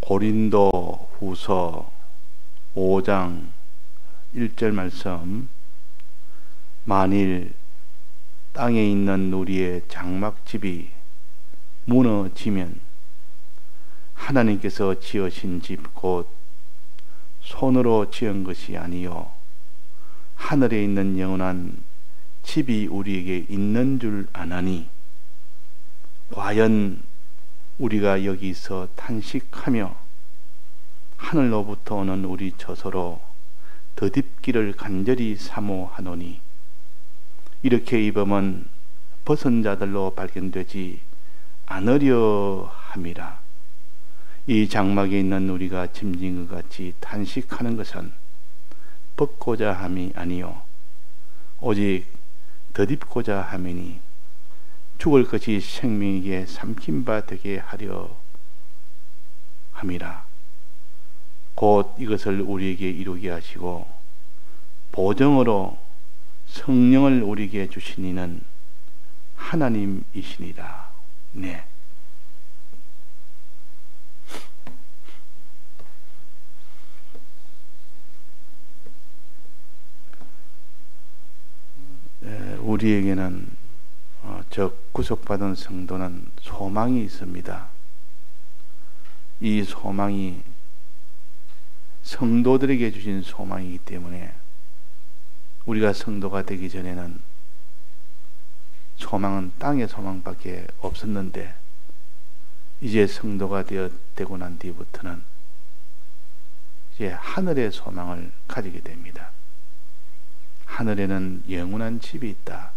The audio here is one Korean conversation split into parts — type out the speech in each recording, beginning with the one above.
고린도 후서 5장 1절 말씀. 만일 땅에 있는 우리의 장막집이 무너지면 하나님께서 지으신 집 곧 손으로 지은 것이 아니요 하늘에 있는 영원한 집이 우리에게 있는 줄 아나니 과연 우리가 여기서 탄식하며 하늘로부터 오는 우리 처소로 더딥기를 간절히 사모하노니 이렇게 입으면 벗은 자들로 발견되지 않으려 함이라. 이 장막에 있는 우리가 짐진 것 같이 탄식하는 것은 벗고자 함이 아니요 오직 더딥고자 함이니 죽을 것이 생명에게 삼킨 바 되게 하려 함이라. 곧 이것을 우리에게 이루게 하시고 보정으로 성령을 우리에게 주신 이는 하나님이시니라. 네. 우리에게는 구속받은 성도는 소망이 있습니다. 이 소망이 성도들에게 주신 소망이기 때문에 우리가 성도가 되기 전에는 소망은 땅의 소망밖에 없었는데 이제 성도가 되고 난 뒤부터는 이제 하늘의 소망을 가지게 됩니다. 하늘에는 영원한 집이 있다.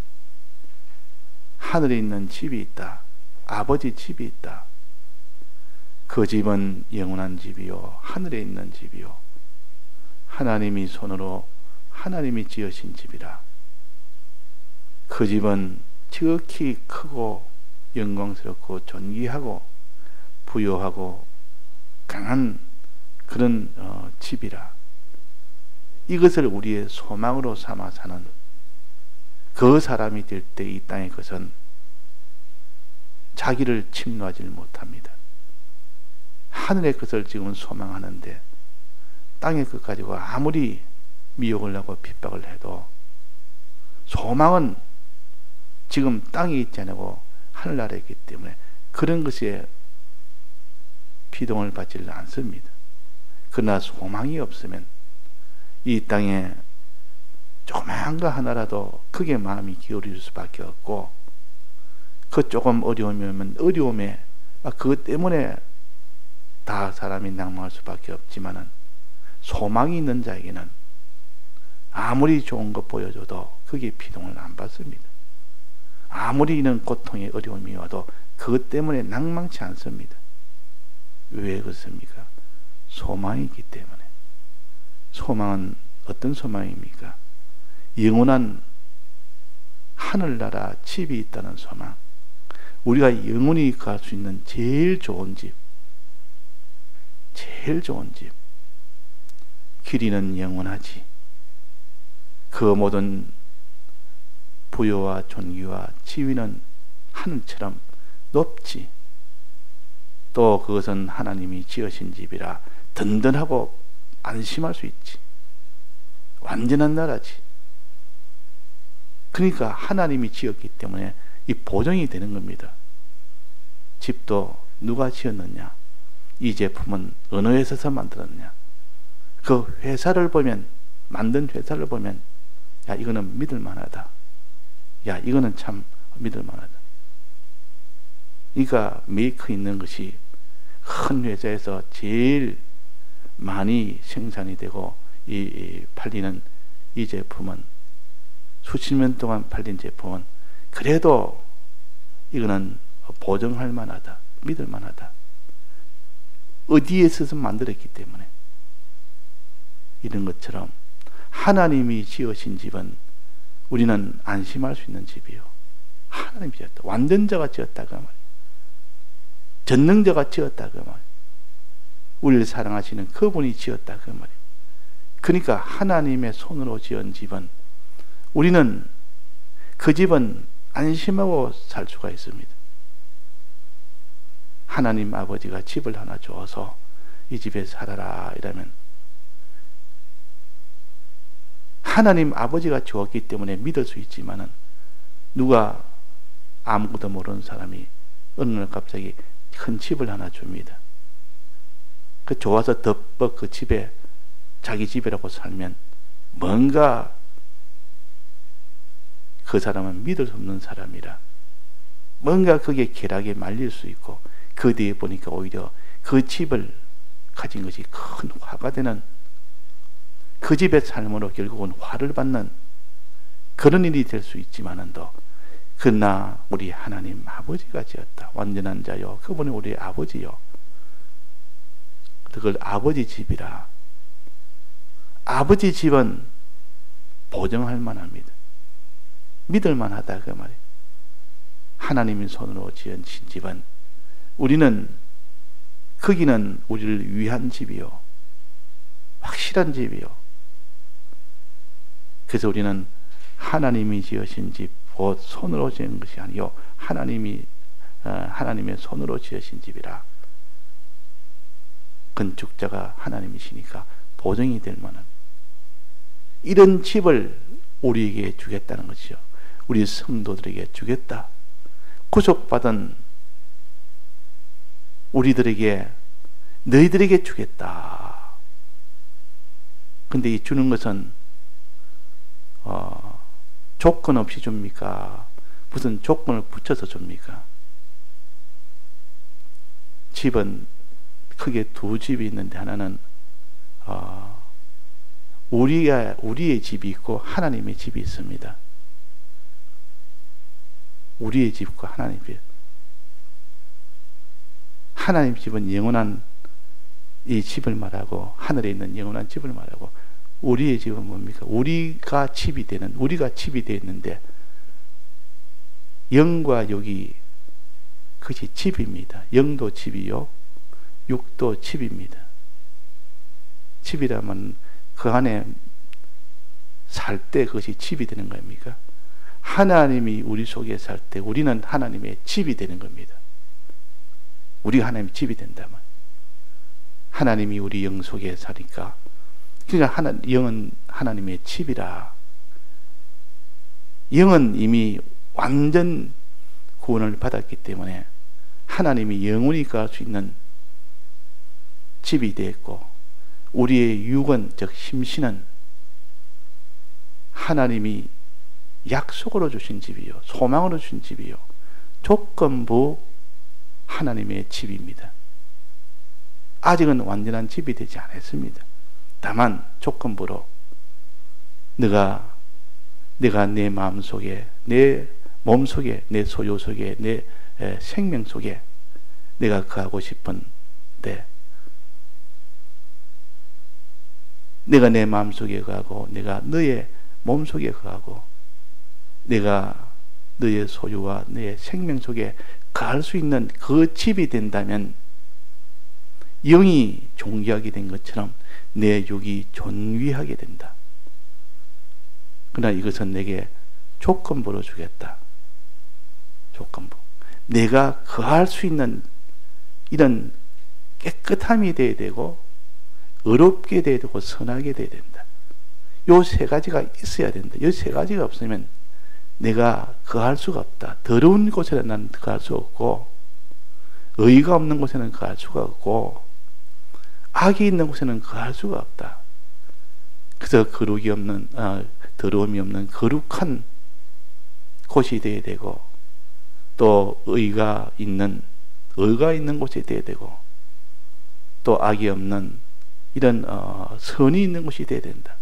하늘에 있는 집이 있다. 아버지 집이 있다. 그 집은 영원한 집이요 하늘에 있는 집이요 하나님이 손으로 하나님이 지으신 집이라. 그 집은 지극히 크고 영광스럽고 존귀하고 부요하고 강한 그런 집이라. 이것을 우리의 소망으로 삼아 사는 그 사람이 될 때 이 땅의 것은 자기를 침노하지 못합니다. 하늘의 것을 지금은 소망하는데 땅의 것 가지고 아무리 미혹을 하고 핍박을 해도 소망은 지금 땅에 있지 않고 하늘나라에 있기 때문에 그런 것에 비동을 받지를 않습니다. 그러나 소망이 없으면 이 땅에 조그마한 거 하나라도 크게 마음이 기울일 수밖에 없고 그 조금 어려움이 오면 어려움에 그것 때문에 다 사람이 낭망할 수밖에 없지만은 소망이 있는 자에게는 아무리 좋은 것 보여줘도 그게 비동을 안 받습니다. 아무리 이런 고통의 어려움이 와도 그것 때문에 낭망치 않습니다. 왜 그렇습니까? 소망이 있기 때문에. 소망은 어떤 소망입니까? 영원한 하늘나라 집이 있다는 소망. 우리가 영원히 갈 수 있는 제일 좋은 집, 제일 좋은 집. 길이는 영원하지. 그 모든 부요와 존귀와 지위는 하늘처럼 높지. 또 그것은 하나님이 지으신 집이라 든든하고 안심할 수 있지. 완전한 나라지. 그러니까 하나님이 지었기 때문에 이 보정이 되는 겁니다. 집도 누가 지었느냐? 이 제품은 어느 회사에서 만들었냐? 그 회사를 보면, 만든 회사를 보면 야 이거는 믿을만하다. 야 이거는 참 믿을만하다. 그러니까 메이커 있는 것이 큰 회사에서 제일 많이 생산이 되고 팔리는 이 제품은 수십 년 동안 팔린 제품은 그래도 이거는 보정할 만하다. 믿을 만하다. 어디에서 만들었기 때문에. 이런 것처럼 하나님이 지으신 집은 우리는 안심할 수 있는 집이요. 하나님이 지었다. 완전자가 지었다 그 말. 전능자가 지었다 그 말. 우리를 사랑하시는 그분이 지었다 그 말이에요. 그러니까 하나님의 손으로 지은 집은 우리는 그 집은 안심하고 살 수가 있습니다. 하나님 아버지가 집을 하나 주어서 이 집에 살아라 이러면 하나님 아버지가 주었기 때문에 믿을 수 있지만은 누가 아무것도 모르는 사람이 어느 날 갑자기 큰 집을 하나 줍니다. 그 좋아서 덮벅 그 집에 자기 집이라고 살면 뭔가 그 사람은 믿을 수 없는 사람이라 뭔가 그게 쾌락에 말릴 수 있고 그 뒤에 보니까 오히려 그 집을 가진 것이 큰 화가 되는 그 집의 삶으로 결국은 화를 받는 그런 일이 될 수 있지만은도 그러나 우리 하나님 아버지가 지었다. 완전한 자요. 그분이 우리 아버지요. 그걸 아버지 집이라. 아버지 집은 보증할 만합니다. 믿을 만하다 그 말이에요. 하나님의 손으로 지은 집은 우리는 거기는 우리를 위한 집이요. 확실한 집이요. 그래서 우리는 하나님이 지으신 집, 곧 손으로 지은 것이 아니요 하나님의 손으로 지으신 집이라. 건축자가 하나님이시니까 보증이 될 만한 이런 집을 우리에게 주겠다는 것이요. 우리 성도들에게 주겠다. 구속받은 우리들에게 너희들에게 주겠다. 근데 이 주는 것은 조건 없이 줍니까? 무슨 조건을 붙여서 줍니까? 집은 크게 두 집이 있는데 하나는 우리의 집이 있고 하나님의 집이 있습니다. 우리의 집과 하나님의 집. 하나님 집은 영원한 이 집을 말하고 하늘에 있는 영원한 집을 말하고 우리의 집은 뭡니까? 우리가 집이 되어 있는데 영과 육이 그것이 집입니다. 영도 집이요 육도 집입니다. 집이라면 그 안에 살 때 그것이 집이 되는 겁니까? 하나님이 우리 속에 살 때 우리는 하나님의 집이 되는 겁니다. 우리가 하나님의 집이 된다면 하나님이 우리 영 속에 사니까 그러니까 영은 하나님의 집이라. 영은 이미 완전 구원을 받았기 때문에 하나님이 영원히 갈 수 있는 집이 되었고 우리의 육은 즉 심신은 하나님이 약속으로 주신 집이요 소망으로 주신 집이요 조건부 하나님의 집입니다. 아직은 완전한 집이 되지 않았습니다. 다만 조건부로 내가 내 마음속에 내 몸속에 내 소유 속에 내 생명 속에 내가 거하고 싶은데 내가 내 마음속에 거하고 내가 너의 몸속에 거하고 내가 너의 소유와 너의 생명 속에 거할 수 있는 그 집이 된다면 영이 존귀하게 된 것처럼 내 육이 존귀하게 된다. 그러나 이것은 내게 조건부로 주겠다. 조건부. 내가 거할 수 있는 이런 깨끗함이 되어야 되고 의롭게 되어야 되고 선하게 되어야 된다. 요 세 가지가 있어야 된다. 요 세 가지가 없으면 내가 거할 수가 없다. 더러운 곳에는 난 거할 수 없고 의의가 없는 곳에는 거할 수가 없고 악이 있는 곳에는 거할 수가 없다. 그래서 더러움이 없는 거룩한 곳이 되어야 되고 또 의가 있는 곳이 되어야 되고 또 악이 없는 이런 선이 있는 곳이 되어야 된다.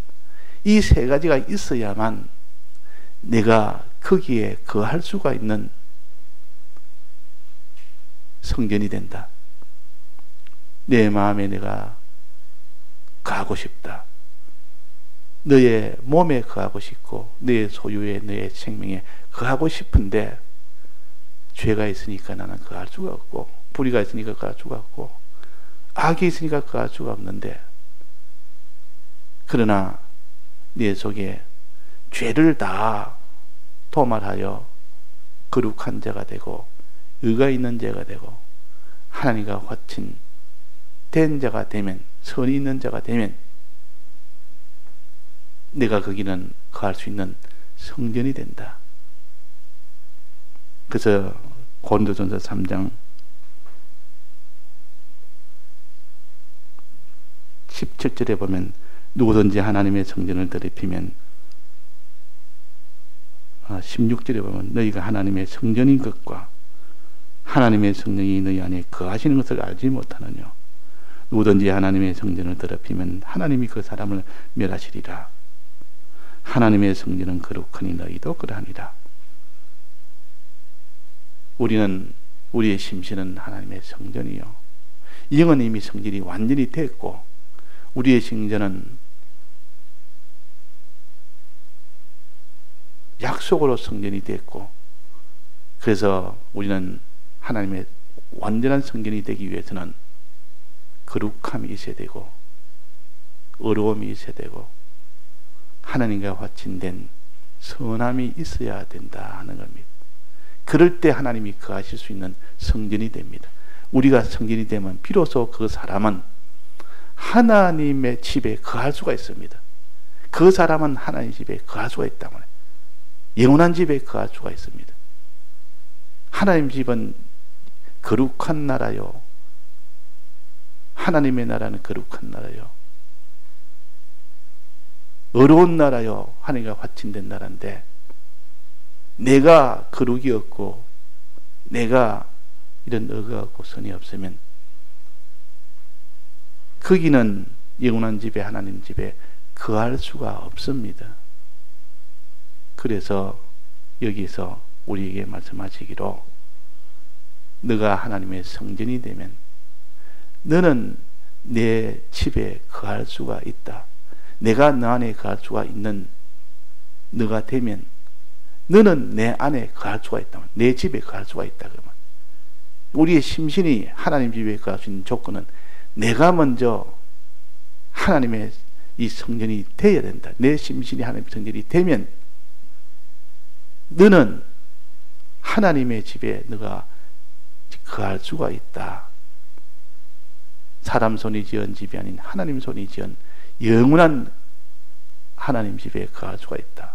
이 세 가지가 있어야만 내가 거기에 거할 수가 있는 성전이 된다. 내 마음에 내가 거하고 싶다. 너의 몸에 거하고 싶고 너의 소유에 너의 생명에 거하고 싶은데 죄가 있으니까 나는 거할 수가 없고 불의가 있으니까 거할 수가 없고 악이 있으니까 거할 수가 없는데 그러나 내 속에 죄를 다 도말하여 거룩한 자가 되고 의가 있는 자가 되고 하나님과 화친 된 자가 되면, 선이 있는 자가 되면 내가 거기는 거할 수 있는 성전이 된다. 그래서 고린도전서 3장 17절에 보면 누구든지 하나님의 성전을 더럽히면, 16절에 보면 너희가 하나님의 성전인 것과 하나님의 성령이 너희 안에 거하시는 것을 알지 못하느냐. 누구든지 하나님의 성전을 더럽히면 하나님이 그 사람을 멸하시리라. 하나님의 성전은 거룩하니 너희도 그러하니라. 우리의 심신은 하나님의 성전이요, 영은 이미 성전이 완전히 됐고, 우리의 성전은 약속으로 성전이 됐고, 그래서 우리는 하나님의 완전한 성전이 되기 위해서는 거룩함이 있어야 되고, 의로움이 있어야 되고, 하나님과 화친된 선함이 있어야 된다 하는 겁니다. 그럴 때 하나님이 거하실 수 있는 성전이 됩니다. 우리가 성전이 되면 비로소 그 사람은 하나님의 집에 거할 수가 있습니다. 그 사람은 하나님 집에 거할 수가 있단 말이에요. 영원한 집에 거할 수가 있습니다. 하나님 집은 거룩한 나라요, 하나님의 나라는 거룩한 나라요, 어려운 나라요, 하나님과 화친된 나라인데, 내가 거룩이 없고 내가 이런 의가 없고 선이 없으면 거기는 영원한 집에, 하나님 집에 거할 수가 없습니다. 그래서 여기서 우리에게 말씀하시기로 너가 하나님의 성전이 되면 너는 내 집에 거할 수가 있다. 내가 너 안에 거할 수가 있는 너가 되면 너는 내 안에 거할 수가 있다. 내 집에 거할 수가 있다. 그러면 우리의 심신이 하나님 집에 거할 수 있는 조건은 내가 먼저 하나님의 이 성전이 되어야 된다. 내 심신이 하나님의 성전이 되면 너는 하나님의 집에 너가 거할 수가 있다. 사람 손이 지은 집이 아닌 하나님 손이 지은 영원한 하나님 집에 거할 수가 있다.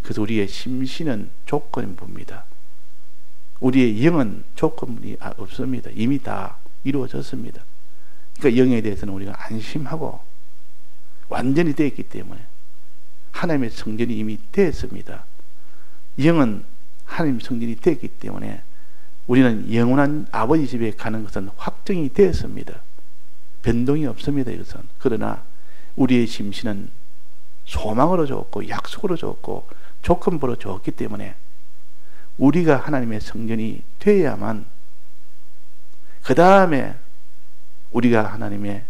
그래서 우리의 심신은 조건이 봅니다. 우리의 영은 조건이 없습니다. 이미 다 이루어졌습니다. 그러니까 영에 대해서는 우리가 안심하고 완전히 되어 있기 때문에 하나님의 성전이 이미 되었습니다. 영은 하나님 성전이 되었기 때문에 우리는 영원한 아버지 집에 가는 것은 확정이 되었습니다. 변동이 없습니다. 이것은. 그러나 우리의 심신은 소망으로 줬고 약속으로 줬고 조건부로 줬기 때문에 우리가 하나님의 성전이 되어야만 그 다음에 우리가 하나님의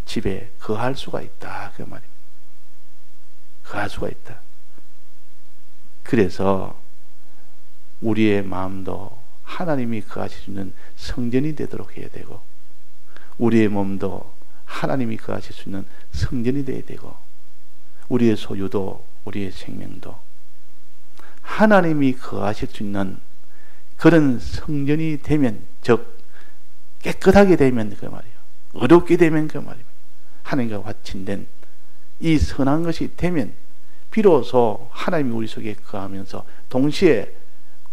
집에 거할 수가 있다. 그 말입니다. 거할 수가 있다. 그래서 우리의 마음도 하나님이 거하실 수 있는 성전이 되도록 해야 되고, 우리의 몸도 하나님이 거하실 수 있는 성전이 되어야 되고, 우리의 소유도 우리의 생명도 하나님이 거하실 수 있는 그런 성전이 되면, 즉 깨끗하게 되면 그 말이에요. 어렵게 되면 그 말입니다. 하나님과 화친된 이 선한 것이 되면 비로소 하나님이 우리 속에 거하면서 동시에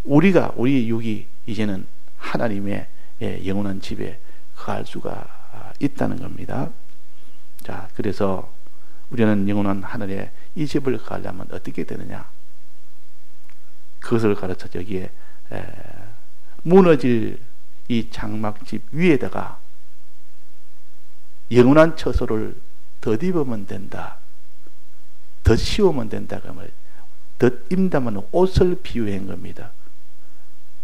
우리의 육이 이제는 하나님의 영원한 집에 거할 수가 있다는 겁니다. 자, 그래서 우리는 영원한 하늘에 이 집을 거하려면 어떻게 되느냐? 그것을 가르쳐 여기에 무너질 이 장막집 위에다가 영원한 처소를 덧입으면 된다. 덧씌우면 된다. 그러면 덧입다면 옷을 비유한 겁니다.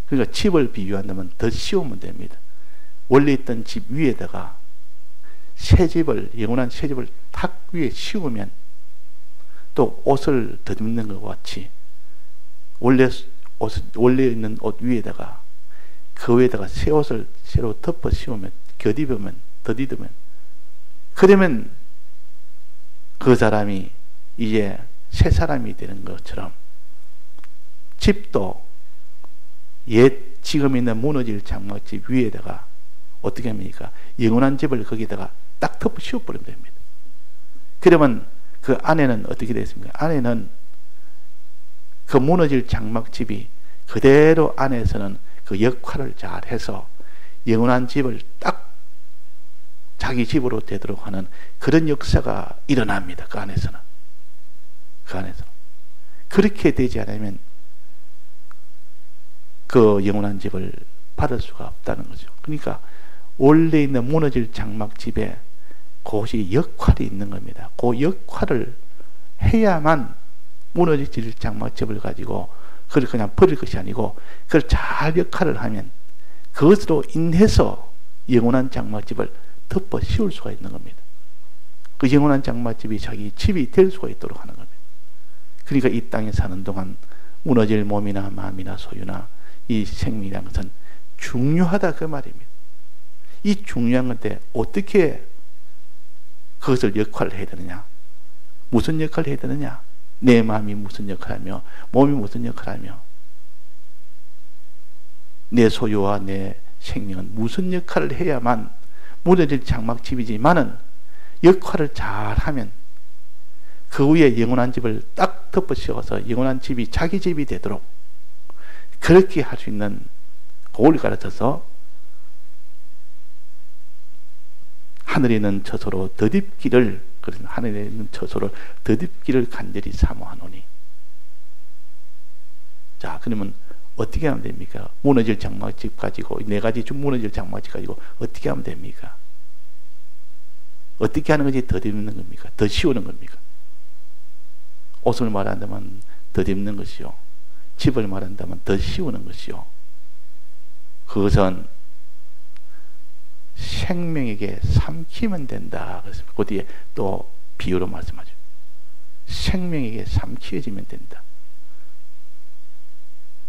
그러니까 집을 비유한다면 덧씌우면 됩니다. 원래 있던 집 위에다가 새 집을, 영원한 새 집을 탁 위에 씌우면 또 옷을 덧입는 것과 같이 원래 있는 옷 위에다가 그 위에다가 새 옷을 새로 덮어 씌우면, 덧입으면 그러면 그 사람이 이제 새 사람이 되는 것처럼 집도 옛 지금 있는 무너질 장막집 위에다가 어떻게 합니까? 영원한 집을 거기다가 딱 덮어 씌워버리면 됩니다. 그러면 그 안에는 어떻게 되겠습니까? 안에는 그 무너질 장막집이 그대로 안에서는 그 역할을 잘 해서 영원한 집을 딱 자기 집으로 되도록 하는 그런 역사가 일어납니다. 그 안에서는. 그 안에서. 그렇게 되지 않으면 그 영원한 집을 받을 수가 없다는 거죠. 그러니까 원래 있는 무너질 장막집에 그것이 역할이 있는 겁니다. 그 역할을 해야만 무너질 장막집을 가지고 그걸 그냥 버릴 것이 아니고 그걸 잘 역할을 하면 그것으로 인해서 영원한 장막집을 덮어 씌울 수가 있는 겁니다. 그 영원한 장막집이 자기 집이 될 수가 있도록 하는 겁니다. 그러니까 이 땅에 사는 동안 무너질 몸이나 마음이나 소유나 이 생명이라는 것은 중요하다 그 말입니다. 이 중요한 건데 어떻게 그것을 역할을 해야 되느냐? 무슨 역할을 해야 되느냐? 내 마음이 무슨 역할을 하며 몸이 무슨 역할을 하며 내 소유와 내 생명은 무슨 역할을 해야만 무너질 장막집이지만은 역할을 잘하면 그 위에 영원한 집을 딱 덮어 씌워서 영원한 집이 자기 집이 되도록 그렇게 할 수 있는 그걸 가르쳐서 하늘에 있는 처소로 더딥기를 그래서 하늘에 있는 처소로 더딥기를 간절히 사모하노니. 자, 그러면 어떻게 하면 됩니까? 무너질 장막집 가지고 네 가지 좀 무너질 장막집 가지고 어떻게 하면 됩니까? 어떻게 하는 것이 더딥는 겁니까? 더 씌우는 겁니까? 옷을 말한다면 더딥는 것이요. 집을 말한다면 더 씌우는 것이요. 그것은 생명에게 삼키면 된다. 그렇습니다. 그 뒤에 또 비유로 말씀하죠. 생명에게 삼키어지면 된다.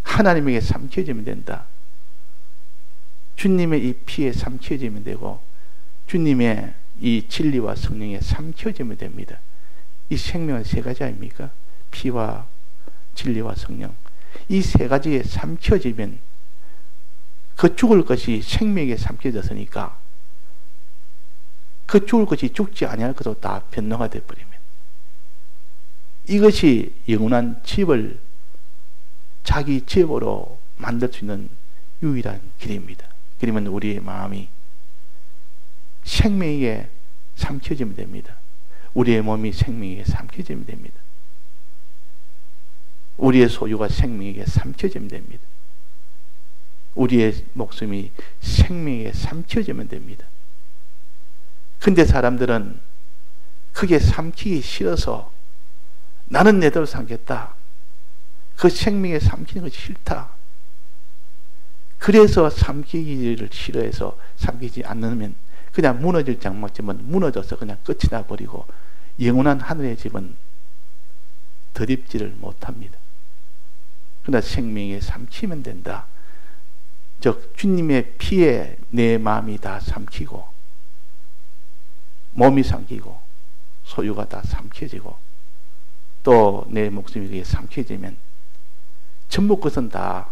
하나님에게 삼키어지면 된다. 주님의 이 피에 삼키어지면 되고 주님의 이 진리와 성령에 삼키어지면 됩니다. 이 생명은 세 가지 아닙니까? 피와 진리와 성령. 이 세 가지에 삼켜지면 그 죽을 것이 생명에 삼켜졌으니까 그 죽을 것이 죽지 아니할 것도 다 변화가 되어버리면 이것이 영원한 집을 자기 집으로 만들 수 있는 유일한 길입니다. 그러면 우리의 마음이 생명에 삼켜지면 됩니다. 우리의 몸이 생명에 삼켜지면 됩니다. 우리의 소유가 생명에게 삼켜지면 됩니다. 우리의 목숨이 생명에 삼켜지면 됩니다. 근데 사람들은 크게 삼키기 싫어서 나는 내대로 삼겠다. 그 생명에 삼키는 것이 싫다. 그래서 삼키기를 싫어해서 삼키지 않으면 그냥 무너질 장막집은 무너져서 그냥 끝이 나버리고 영원한 하늘의 집은 더딥지를 못합니다. 그러나 생명에 삼키면 된다. 즉 주님의 피에 내 마음이 다 삼키고 몸이 삼키고 소유가 다 삼켜지고 또 내 목숨이 그게 삼켜지면 전부 것은 다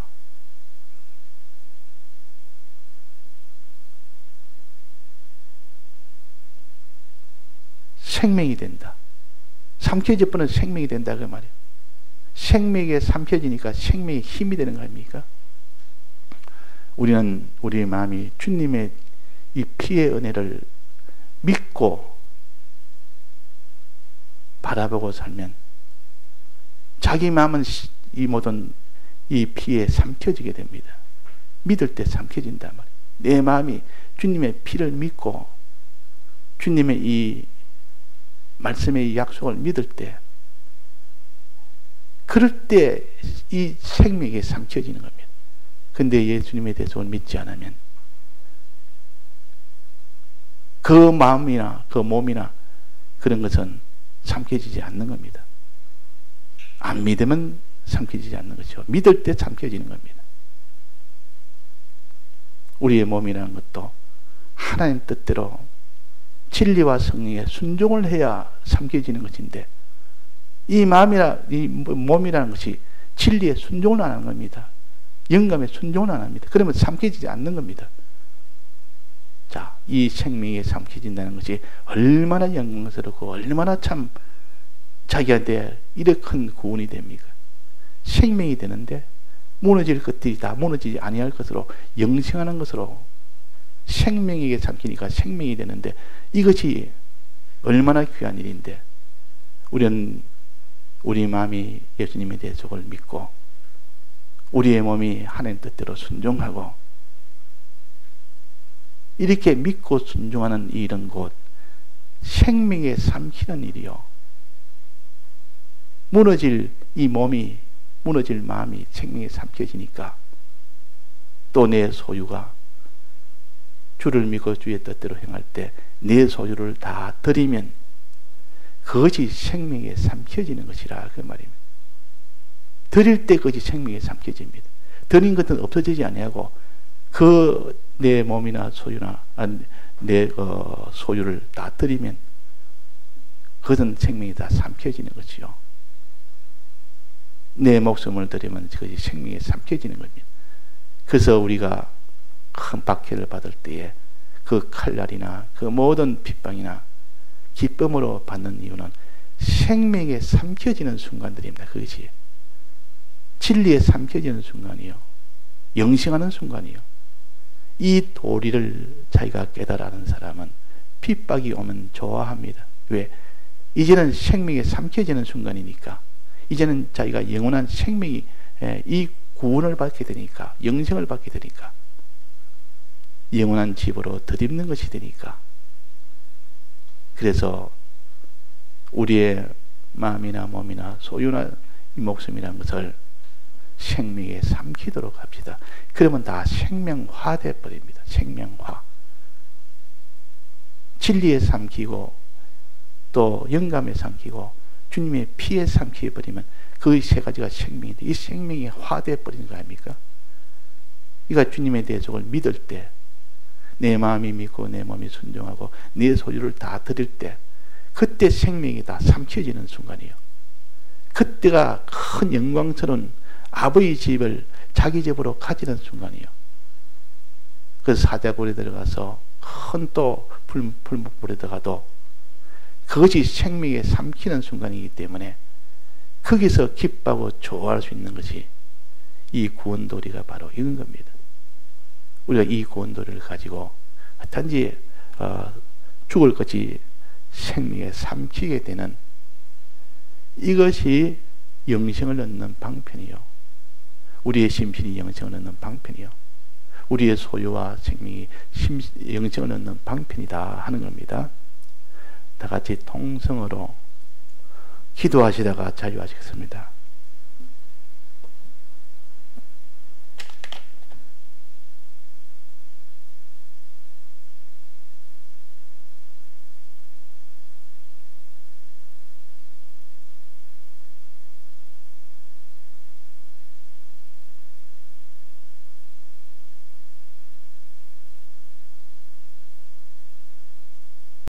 생명이 된다. 삼켜질 뻔은 생명이 된다 그 말이에요. 생명에 삼켜지니까 생명의 힘이 되는 거 아닙니까? 우리는 우리의 마음이 주님의 이 피의 은혜를 믿고 바라보고 살면 자기 마음은 이 모든 이 피에 삼켜지게 됩니다. 믿을 때 삼켜진단 말이에요. 내 마음이 주님의 피를 믿고 주님의 이 말씀의 이 약속을 믿을 때 그럴 때 이 생명이 삼켜지는 겁니다. 근데 예수님에 대해서 믿지 않으면 그 마음이나 그 몸이나 그런 것은 삼켜지지 않는 겁니다. 안 믿으면 삼켜지지 않는 것이죠. 믿을 때 삼켜지는 겁니다. 우리의 몸이라는 것도 하나님 뜻대로 진리와 성령에 순종을 해야 삼켜지는 것인데 이 마음이나 이 몸이라는 것이 진리에 순종을 안 하는 겁니다. 영감에 순종을 안 합니다. 그러면 삼켜지지 않는 겁니다. 이 생명이 삼켜진다는 것이 얼마나 영광스럽고 얼마나 참 자기한테 이렇게 큰 구원이 됩니까? 생명이 되는데 무너질 것들이 다 무너지지 아니할 것으로 영생하는 것으로 생명에게 삼키니까 생명이 되는데 이것이 얼마나 귀한 일인데 우리는 우리 마음이 예수님의 대속을 믿고 우리의 몸이 하나님 뜻대로 순종하고 이렇게 믿고 순종하는 일은 곧 생명에 삼키는 일이요. 무너질 이 몸이 무너질 마음이 생명에 삼켜지니까 또 내 소유가 주를 믿고 주의 뜻대로 행할 때 내 소유를 다 드리면 그것이 생명에 삼켜지는 것이라 그 말입니다. 드릴 때 그것이 생명에 삼켜집니다. 드린 것은 없어지지 아니하고 그 내 몸이나 소유나 내 소유를 다 드리면 그것은 생명이 다 삼켜지는 것이요. 내 목숨을 드리면 그것이 생명에 삼켜지는 겁니다. 그래서 우리가 큰 박해를 받을 때에 그 칼날이나 그 모든 핍박이나 기쁨으로 받는 이유는 생명에 삼켜지는 순간들입니다. 그것이 진리에 삼켜지는 순간이요, 영생하는 순간이요. 이 도리를 자기가 깨달아는 사람은 핍박이 오면 좋아합니다. 왜? 이제는 생명에 삼켜지는 순간이니까 이제는 자기가 영원한 생명이 이 구원을 받게 되니까 영생을 받게 되니까 영원한 집으로 덧입는 것이 되니까 그래서 우리의 마음이나 몸이나 소유나 이 목숨이라는 것을 생명에 삼키도록 합시다. 그러면 다 생명화 되어버립니다. 생명화. 진리에 삼키고 또 영감에 삼키고 주님의 피에 삼켜버리면 그 세 가지가 생명이 돼. 이 생명이 화되어버리는 거 아닙니까? 그러니까 주님의 대속을 믿을 때 내 마음이 믿고 내 몸이 순종하고 내 소유를 다 드릴 때 그때 생명이 다 삼켜지는 순간이에요. 그때가 큰 영광스러운 아버지 집을 자기 집으로 가지는 순간이에요. 그래서 사자굴에 들어가서 큰 또 풀무불에 들어가도 그것이 생명에 삼키는 순간이기 때문에 거기서 기뻐하고 좋아할 수 있는 것이 이 구원도리가 바로 이런 겁니다. 우리가 이 구원도리를 가지고 단지 죽을 것이 생명에 삼키게 되는 이것이 영생을 얻는 방편이요. 우리의 심신이 영생을 얻는 방편이요. 우리의 소유와 생명이 영생을 얻는 방편이다 하는 겁니다. 다 같이 통성으로 기도하시다가 자유하시겠습니다.